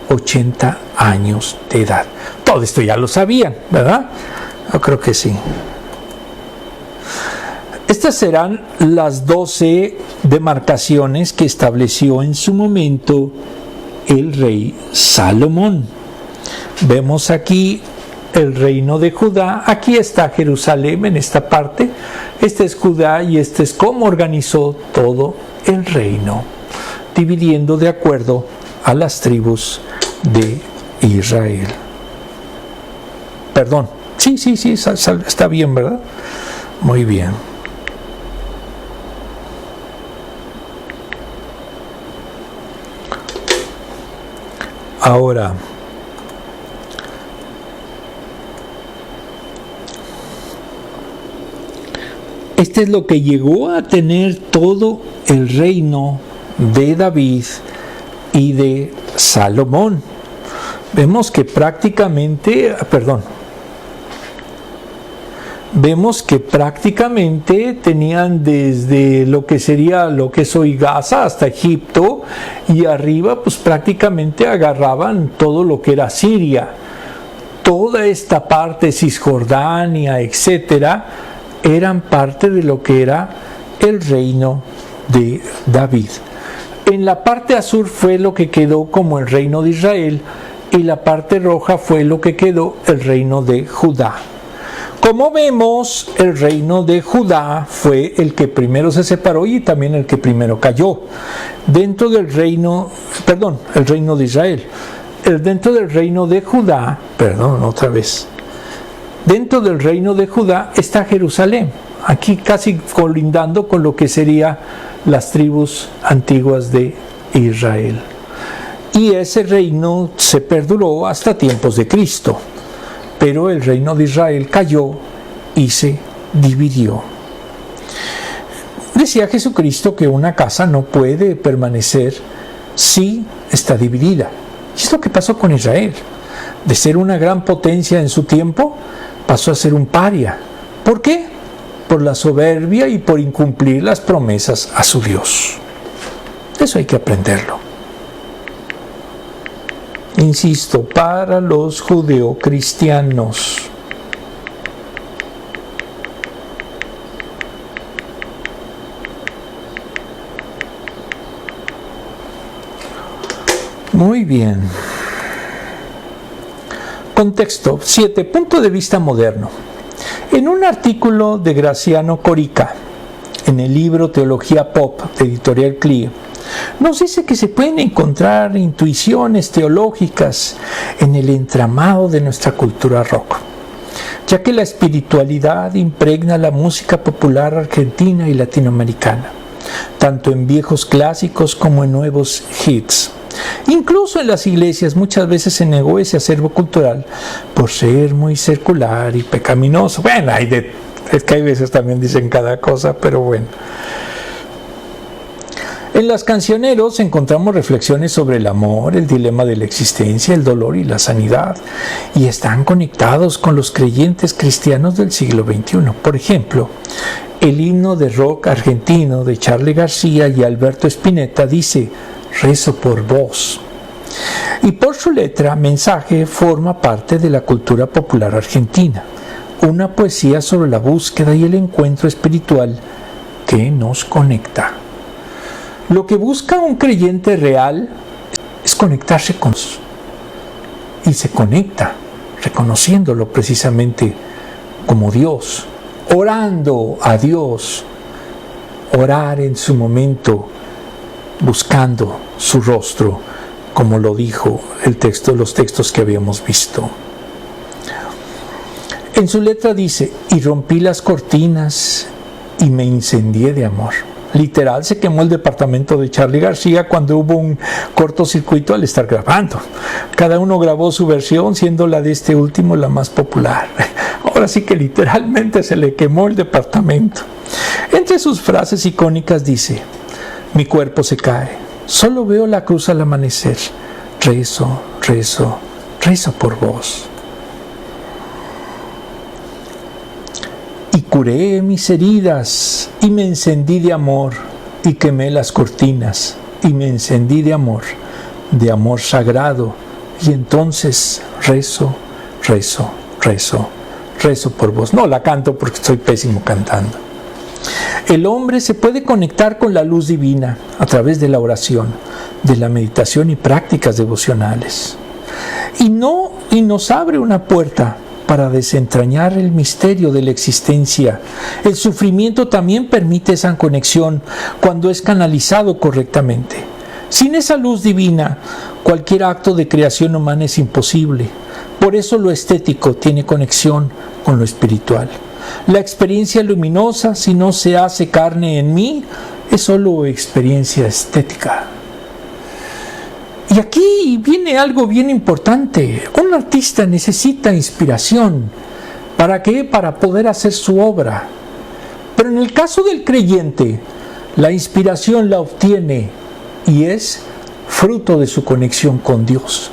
80 años de edad. Todo esto ya lo sabían, ¿verdad? Yo creo que sí. Estas serán las 12 demarcaciones que estableció en su momento el rey Salomón. Vemos aquí el reino de Judá. Aquí está Jerusalén en esta parte. Este es Judá y este es cómo organizó todo el reino, dividiendo de acuerdo a las tribus de Israel. Perdón. Sí, está bien, ¿verdad? Muy bien. Ahora, este es lo que llegó a tener todo el reino de David y de Salomón. Vemos que prácticamente tenían desde lo que sería lo que es hoy Gaza hasta Egipto, y arriba pues prácticamente agarraban todo lo que era Siria. Toda esta parte, Cisjordania, etcétera, eran parte de lo que era el reino de David. En la parte azul fue lo que quedó como el reino de Israel, y la parte roja fue lo que quedó el reino de Judá. Como vemos, el reino de Judá fue el que primero se separó y también el que primero cayó. Dentro del reino, el reino de Israel. Dentro del reino de Judá, dentro del reino de Judá está Jerusalén, aquí casi colindando con lo que serían las tribus antiguas de Israel. Y ese reino se perduró hasta tiempos de Cristo. Pero el reino de Israel cayó y se dividió. Decía Jesucristo que una casa no puede permanecer si está dividida. Y es lo que pasó con Israel. De ser una gran potencia en su tiempo, pasó a ser un paria. ¿Por qué? Por la soberbia y por incumplir las promesas a su Dios. Eso hay que aprenderlo. Insisto, para los judeocristianos. Muy bien. Contexto 7. Punto de vista moderno. En un artículo de Graciano Corica, en el libro Teología Pop, de Editorial CLIE, nos dice que se pueden encontrar intuiciones teológicas en el entramado de nuestra cultura rock, ya que la espiritualidad impregna la música popular argentina y latinoamericana, tanto en viejos clásicos como en nuevos hits. Incluso en las iglesias muchas veces se negó ese acervo cultural por ser muy secular y pecaminoso. Bueno, es que hay veces también dicen cada cosa, pero bueno. En las cancioneros encontramos reflexiones sobre el amor, el dilema de la existencia, el dolor y la sanidad, y están conectados con los creyentes cristianos del siglo XXI. Por ejemplo, el himno de rock argentino de Charly García y Alberto Spinetta dice: rezo por vos. Y por su letra, Mensaje forma parte de la cultura popular argentina, una poesía sobre la búsqueda y el encuentro espiritual que nos conecta. Lo que busca un creyente real es conectarse con Dios, y se conecta reconociéndolo precisamente como Dios, orando a Dios, orar en su momento buscando su rostro, como lo dijo los textos que habíamos visto. En su letra dice: y rompí las cortinas y me incendié de amor. Literal, se quemó el departamento de Charly García cuando hubo un cortocircuito al estar grabando. Cada uno grabó su versión, siendo la de este último la más popular. Ahora sí que literalmente se le quemó el departamento. Entre sus frases icónicas dice: mi cuerpo se cae, solo veo la cruz al amanecer. Rezo, rezo, rezo por vos. Y curé mis heridas y me encendí de amor, y quemé las cortinas y me encendí de amor sagrado, y entonces rezo, rezo, rezo, rezo por vos. No la canto porque soy pésimo cantando. El hombre se puede conectar con la luz divina a través de la oración, de la meditación y prácticas devocionales. Y nos abre una puerta para desentrañar el misterio de la existencia. El sufrimiento también permite esa conexión cuando es canalizado correctamente. Sin esa luz divina, cualquier acto de creación humana es imposible. Por eso lo estético tiene conexión con lo espiritual. La experiencia luminosa, si no se hace carne en mí, es solo experiencia estética. Y aquí viene algo bien importante. Un artista necesita inspiración. ¿Para qué? Para poder hacer su obra. Pero en el caso del creyente, la inspiración la obtiene y es fruto de su conexión con Dios.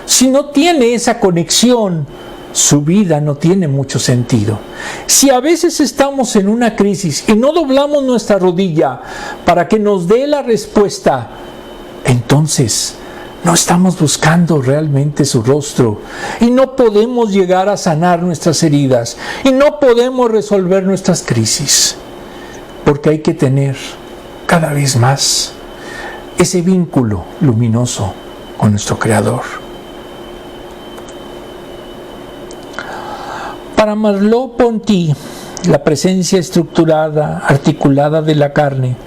Si no tiene esa conexión, su vida no tiene mucho sentido. Si a veces estamos en una crisis y no doblamos nuestra rodilla para que nos dé la respuesta, entonces no estamos buscando realmente su rostro y no podemos llegar a sanar nuestras heridas y no podemos resolver nuestras crisis, porque hay que tener cada vez más ese vínculo luminoso con nuestro Creador. Para Merleau-Ponty, la presencia estructurada, articulada de la carne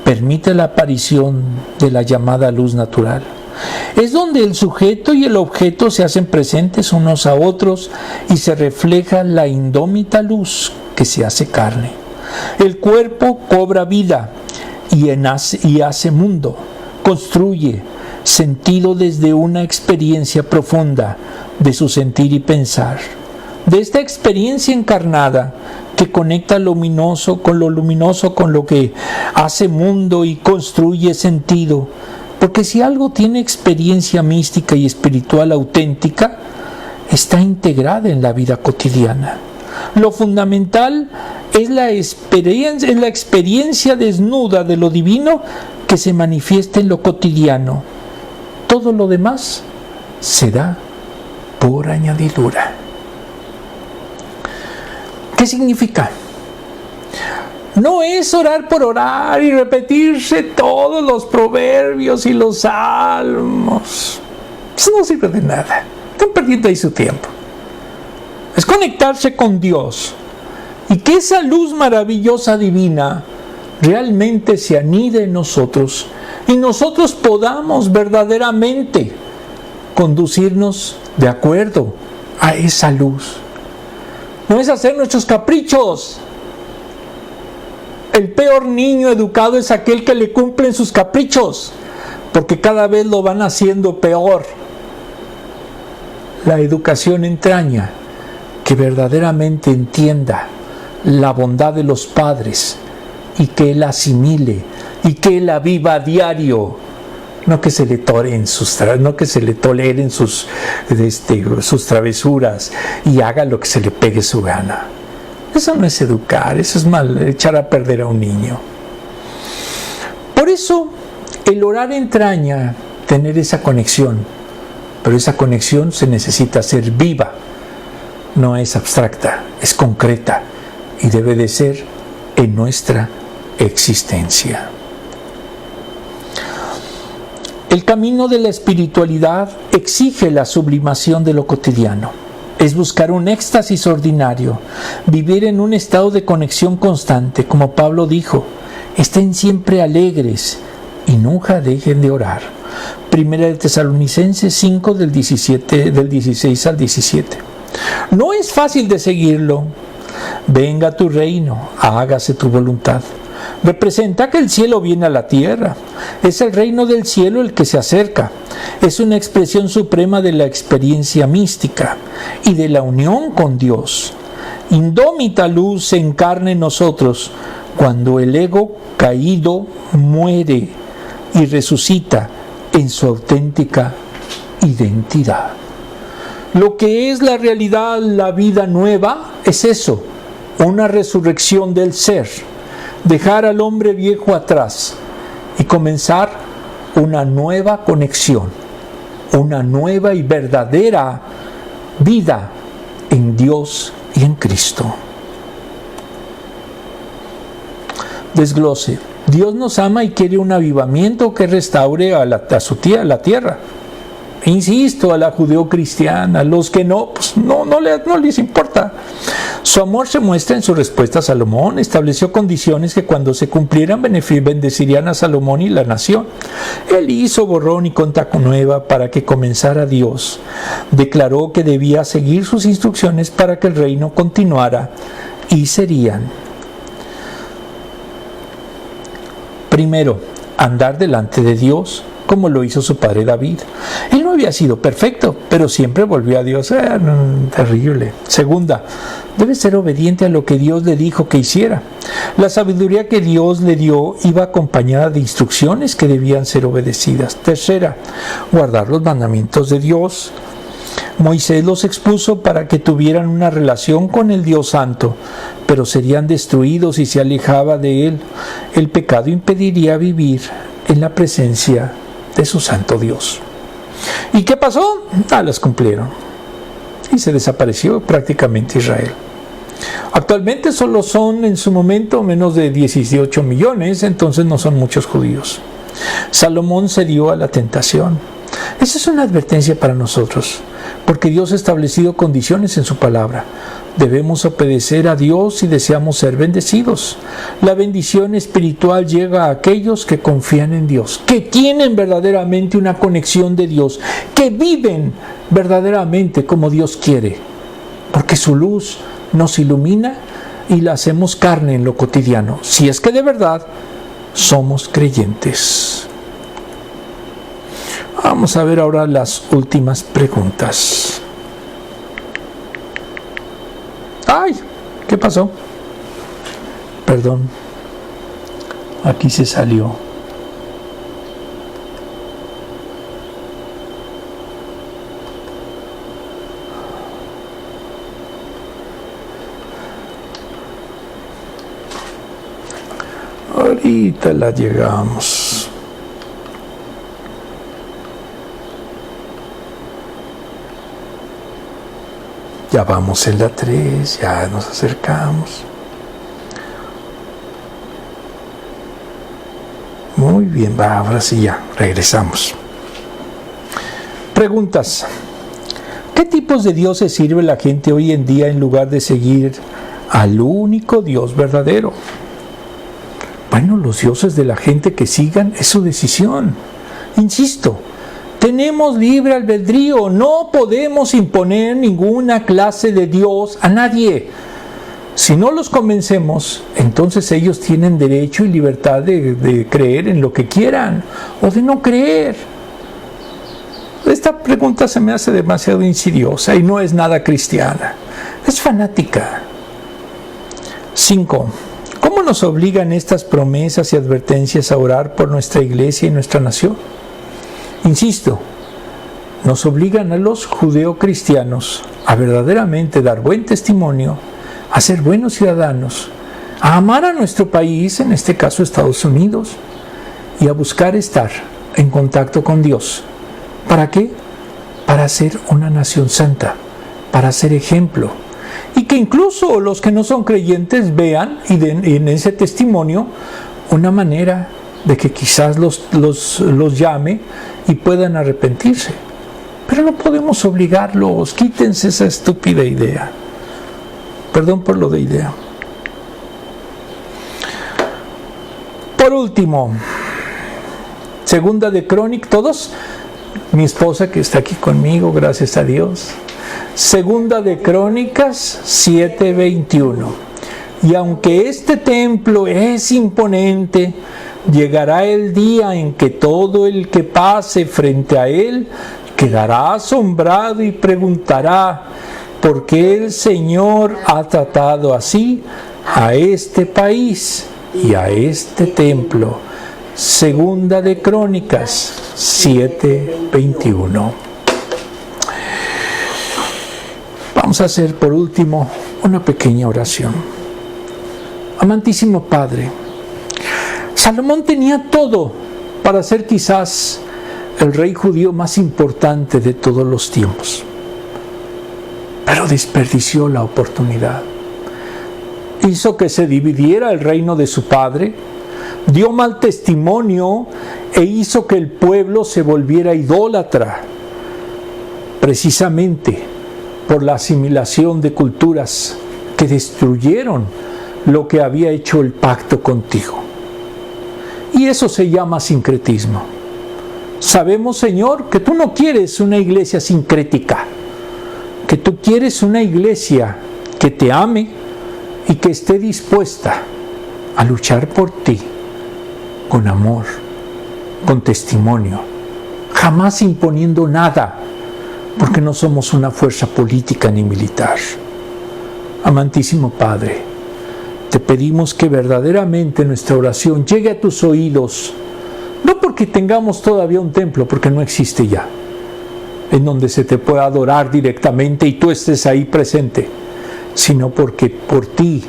permite la aparición de la llamada luz natural. Es donde el sujeto y el objeto se hacen presentes unos a otros y se refleja la indómita luz que se hace carne. El cuerpo cobra vida y hace mundo, construye sentido desde una experiencia profunda de su sentir y pensar. De esta experiencia encarnada que conecta lo luminoso con lo que hace mundo y construye sentido. Porque si algo tiene experiencia mística y espiritual auténtica, está integrada en la vida cotidiana. Lo fundamental es la experiencia desnuda de lo divino que se manifiesta en lo cotidiano. Todo lo demás se da por añadidura. ¿Qué significa? No es orar por orar y repetirse todos los proverbios y los salmos. Eso no sirve de nada. Están perdiendo ahí su tiempo. Es conectarse con Dios y que esa luz maravillosa divina realmente se anide en nosotros y nosotros podamos verdaderamente conducirnos de acuerdo a esa luz. No es hacer nuestros caprichos. El peor niño educado es aquel que le cumplen sus caprichos, porque cada vez lo van haciendo peor. La educación entraña que verdaderamente entienda la bondad de los padres y que él asimile y que él la viva a diario, no que se le toleren sus travesuras y haga lo que se le pegue su gana. Eso no es educar, eso es echar a perder a un niño. Por eso el orar entraña tener esa conexión, pero esa conexión se necesita ser viva, no es abstracta, es concreta y debe de ser en nuestra existencia. El camino de la espiritualidad exige la sublimación de lo cotidiano. Es buscar un éxtasis ordinario, vivir en un estado de conexión constante, como Pablo dijo, estén siempre alegres y nunca dejen de orar. Primera de Tesalonicenses 5 del 16 al 17. No es fácil de seguirlo. Venga tu reino, hágase tu voluntad. Representa que el cielo viene a la tierra. Es el reino del cielo el que se acerca. Es una expresión suprema de la experiencia mística y de la unión con Dios. Indómita luz se encarna en nosotros cuando el ego caído muere y resucita en su auténtica identidad. Lo que es la realidad, la vida nueva, es eso, una resurrección del ser. Dejar al hombre viejo atrás y comenzar una nueva conexión, una nueva y verdadera vida en Dios y en Cristo. Desglose. Dios nos ama y quiere un avivamiento que restaure a la tierra. Insisto, a la judeocristiana, a los que no les importa. Su amor se muestra en su respuesta a Salomón. Estableció condiciones que cuando se cumplieran bendecirían a Salomón y la nación. Él hizo borrón y cuenta nueva para que comenzara Dios. Declaró que debía seguir sus instrucciones para que el reino continuara y serían. Primero, andar delante de Dios, como lo hizo su padre David. Él no había sido perfecto, pero siempre volvió a Dios. Terrible. Segunda, debe ser obediente a lo que Dios le dijo que hiciera. La sabiduría que Dios le dio iba acompañada de instrucciones que debían ser obedecidas. Tercera, guardar los mandamientos de Dios. Moisés los expuso para que tuvieran una relación con el Dios Santo, pero serían destruidos si se alejaba de Él. El pecado impediría vivir en la presencia de su santo Dios. ¿Y qué pasó? Las cumplieron. Y se desapareció prácticamente Israel. Actualmente solo son en su momento menos de 18 millones, entonces no son muchos judíos. Salomón cedió a la tentación. Esa es una advertencia para nosotros, porque Dios ha establecido condiciones en su palabra. Debemos obedecer a Dios si deseamos ser bendecidos. La bendición espiritual llega a aquellos que confían en Dios, que tienen verdaderamente una conexión de Dios, que viven verdaderamente como Dios quiere, porque su luz nos ilumina y la hacemos carne en lo cotidiano, si es que de verdad somos creyentes. Vamos a ver ahora las últimas preguntas. ¡Ay! ¿Qué pasó? Perdón. Aquí se salió. Ahorita la llegamos. Ya vamos en la 3, ya nos acercamos. Muy bien, ahora sí ya, regresamos. Preguntas. ¿Qué tipos de dioses sirve la gente hoy en día en lugar de seguir al único Dios verdadero? Bueno, los dioses de la gente que sigan es su decisión. Insisto, tenemos libre albedrío, no podemos imponer ninguna clase de Dios a nadie. Si no los convencemos, entonces ellos tienen derecho y libertad de creer en lo que quieran o de no creer. Esta pregunta se me hace demasiado insidiosa y no es nada cristiana. Es fanática. 5. ¿Cómo nos obligan estas promesas y advertencias a orar por nuestra iglesia y nuestra nación? Insisto, nos obligan a los judeocristianos a verdaderamente dar buen testimonio, a ser buenos ciudadanos, a amar a nuestro país, en este caso Estados Unidos, y a buscar estar en contacto con Dios. ¿Para qué? Para ser una nación santa, para ser ejemplo. Y que incluso los que no son creyentes vean y den en ese testimonio una manera de que quizás los llame y puedan arrepentirse. Pero no podemos obligarlos, quítense esa estúpida idea. Perdón por lo de idea. Por último, Segunda de Crónicas, todos, mi esposa que está aquí conmigo, gracias a Dios. Segunda de Crónicas 7:21. Y aunque este templo es imponente, llegará el día en que todo el que pase frente a él quedará asombrado y preguntará: ¿por qué el Señor ha tratado así a este país y a este templo? Segunda de Crónicas 7:21. Vamos a hacer por último una pequeña oración. Amantísimo Padre, Salomón tenía todo para ser quizás el rey judío más importante de todos los tiempos, pero desperdició la oportunidad. Hizo que se dividiera el reino de su padre, dio mal testimonio e hizo que el pueblo se volviera idólatra, precisamente por la asimilación de culturas que destruyeron lo que había hecho el pacto contigo. Y eso se llama sincretismo. Sabemos, Señor, que tú no quieres una iglesia sincrética, que tú quieres una iglesia que te ame y que esté dispuesta a luchar por ti con amor, con testimonio, jamás imponiendo nada, porque no somos una fuerza política ni militar. Amantísimo Padre, te pedimos que verdaderamente nuestra oración llegue a tus oídos, no porque tengamos todavía un templo, porque no existe ya, en donde se te pueda adorar directamente y tú estés ahí presente, sino porque por ti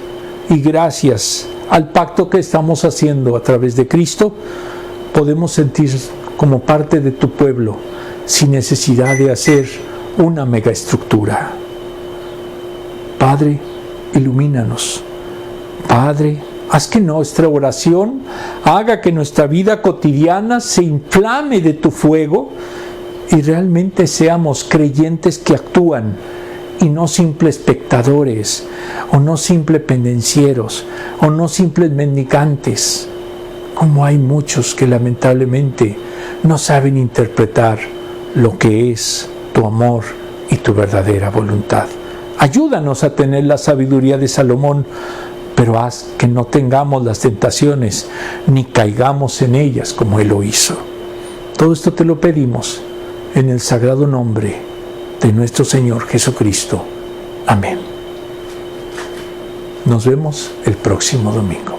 y gracias al pacto que estamos haciendo a través de Cristo, podemos sentir como parte de tu pueblo, sin necesidad de hacer una megaestructura. Padre, ilumínanos. Padre, haz que nuestra oración haga que nuestra vida cotidiana se inflame de tu fuego y realmente seamos creyentes que actúan y no simples espectadores, o no simples pendencieros, o no simples mendicantes, como hay muchos que lamentablemente no saben interpretar lo que es tu amor y tu verdadera voluntad. Ayúdanos a tener la sabiduría de Salomón, pero haz que no tengamos las tentaciones ni caigamos en ellas como él lo hizo. Todo esto te lo pedimos en el sagrado nombre de nuestro Señor Jesucristo. Amén. Nos vemos el próximo domingo.